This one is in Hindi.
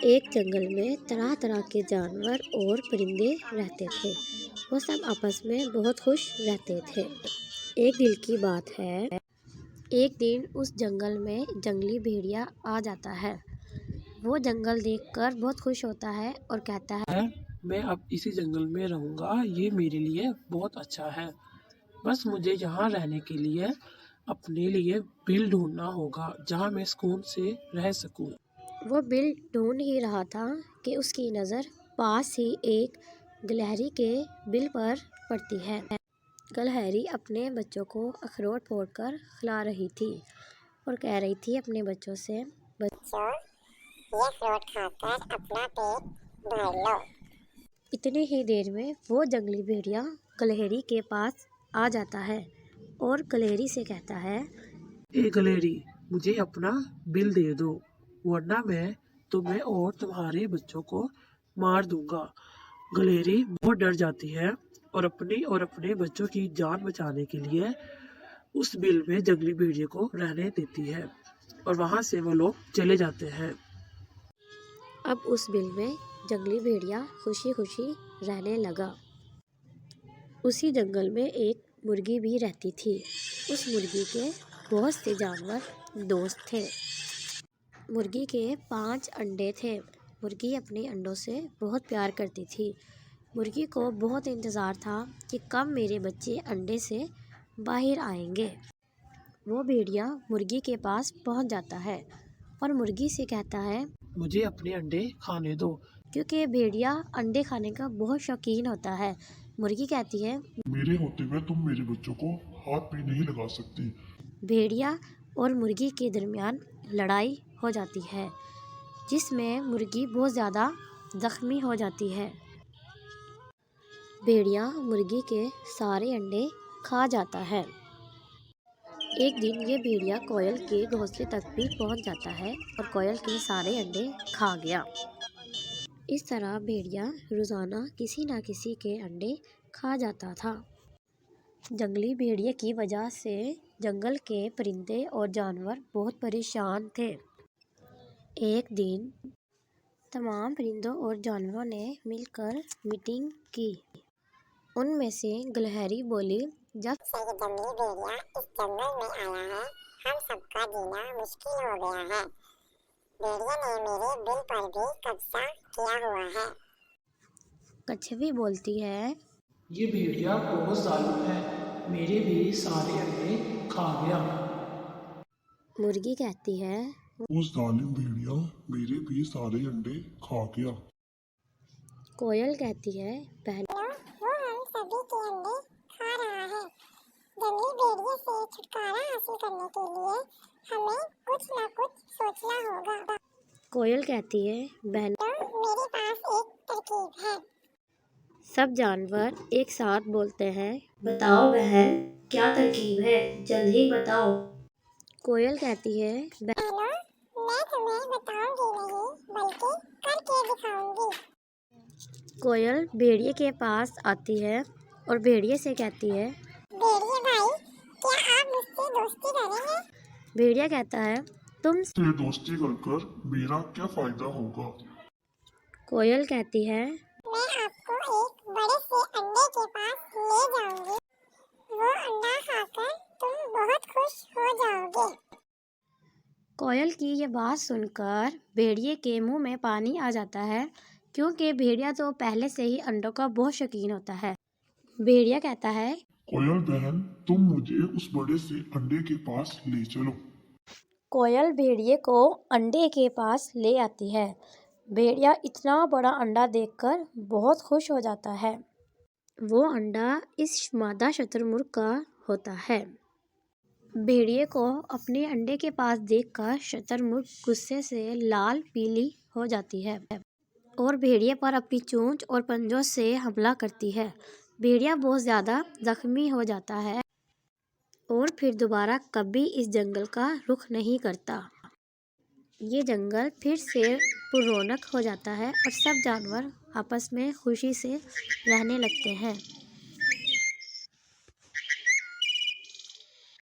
एक जंगल में तरह तरह के जानवर और परिंदे रहते थे। वो सब आपस में बहुत खुश रहते थे। एक दिल की बात है, एक दिन उस जंगल में जंगली भेड़िया आ जाता है। वो जंगल देखकर बहुत खुश होता है और कहता है, मैं अब इसी जंगल में रहूंगा, ये मेरे लिए बहुत अच्छा है। बस मुझे यहाँ रहने के लिए अपने लिए बिल ढूंढना होगा जहाँ मैं सुकून से रह सकूं। वो बिल ढूंढ ही रहा था कि उसकी नज़र पास ही एक गिलहरी के बिल पर पड़ती है। गिलहरी अपने बच्चों को अखरोट फोड़कर खिला रही थी और कह रही थी अपने बच्चों से, बच्चों, ये अखरोट खाकर अपना पेट भर लो। इतनी ही देर में वो जंगली भेड़िया गिलहरी के पास आ जाता है और गिलहरी से कहता है, ए गिलहरी, मुझे अपना बिल दे दो, वरना मैं तुम्हें और तुम्हारे बच्चों को मार दूंगा। गिलहरी बहुत डर जाती है और अपने बच्चों की जान बचाने के लिए उस बिल में जंगली भेड़िए को रहने देती है और वहां से वो लोग चले जाते हैं। अब उस बिल में जंगली भेड़िया खुशी खुशी रहने लगा। उसी जंगल में एक मुर्गी भी रहती थी। उस मुर्गी के बहुत से जानवर दोस्त थे। मुर्गी के 5 अंडे थे। मुर्गी अपने अंडों से बहुत प्यार करती थी। मुर्गी को बहुत इंतज़ार था कि कब मेरे बच्चे अंडे से बाहर आएंगे। वो भेड़िया मुर्गी के पास पहुंच जाता है और मुर्गी से कहता है, मुझे अपने अंडे खाने दो। क्योंकि भेड़िया अंडे खाने का बहुत शौकीन होता है। मुर्गी कहती है, मेरे होते हुए तुम मेरे बच्चों को हाथ भी नहीं लगा सकती। भेड़िया और मुर्गी के दरमियान लड़ाई हो जाती है, जिसमें मुर्गी बहुत ज़्यादा जख्मी हो जाती है। भेड़िया मुर्गी के सारे अंडे खा जाता है। एक दिन ये भेड़िया कोयल के घोंसले तक भी पहुंच जाता है और कोयल के सारे अंडे खा गया। इस तरह भेड़िया रोज़ाना किसी न किसी के अंडे खा जाता था। जंगली भेड़िए की वजह से जंगल के परिंदे और जानवर बहुत परेशान थे। एक दिन तमाम परिंदों और जानवरों ने मिलकर मीटिंग की। उनमें से गिलहरी बोली, जब से ये जंगली भेड़िया इस जंगल में आया है, हम सबका जीना मुश्किल हो गया है। भेड़िया ने मेरे बिल पर भी कब्जा किया हुआ है। कछुआ बोलती है, ये भेड़िया बहुत जालिम है, मेरे भी सारे अंडे खा गया। मुर्गी कहती है, उस जालिम भेड़िया मेरे भी सारे अंडे खा गया। कोयल कहती है, पहले वो हम सभी के अंडे खा रहा है। जंगली भेड़िए से छुटकारा हासिल करने के लिए हमें कुछ न कुछ सोचना होगा। कोयल कहती है, बहन, मेरे पास एक तरकीब है। सब जानवर एक साथ बोलते हैं, बताओ बहन, क्या तरकीब है, जल्दी बताओ। कोयल कहती है, बहनों, मैं तुम्हें बताऊंगी नहीं, बल्कि करके दिखाऊंगी। कोयल भेड़िए के पास आती है और भेड़िए से कहती है, भेड़िए भाई, क्या आप मुझसे दोस्ती करेंगे? भेड़िया कहता है, तुम से दोस्ती कर मेरा क्या फायदा होगा? कोयल कहती है, मैं आपको एक बड़े से अंडे के पास ले जाऊंगी। वो अंडा खाकर तुम बहुत खुश हो जाओगे। कोयल की ये बात सुनकर भेड़िए के मुंह में पानी आ जाता है, क्योंकि भेड़िया तो पहले से ही अंडों का बहुत शौकीन होता है। भेड़िया कहता है, कोयल बहन, तुम मुझे उस बड़े से अंडे के पास ले चलो। कोयल भेड़िए को अंडे के पास ले आती है। भेड़िया इतना बड़ा अंडा देखकर बहुत खुश हो जाता है। वो अंडा इस मादा शुतुरमुर्ग का होता है। भेड़िए को अपने अंडे के पास देखकर शुतुरमुर्ग गुस्से से लाल पीली हो जाती है और भेड़िए पर अपनी चोंच और पंजों से हमला करती है। भेड़िया बहुत ज़्यादा जख्मी हो जाता है और फिर दोबारा कभी इस जंगल का रुख नहीं करता। ये जंगल फिर से पुररौनक हो जाता है और सब जानवर आपस में खुशी से रहने लगते हैं।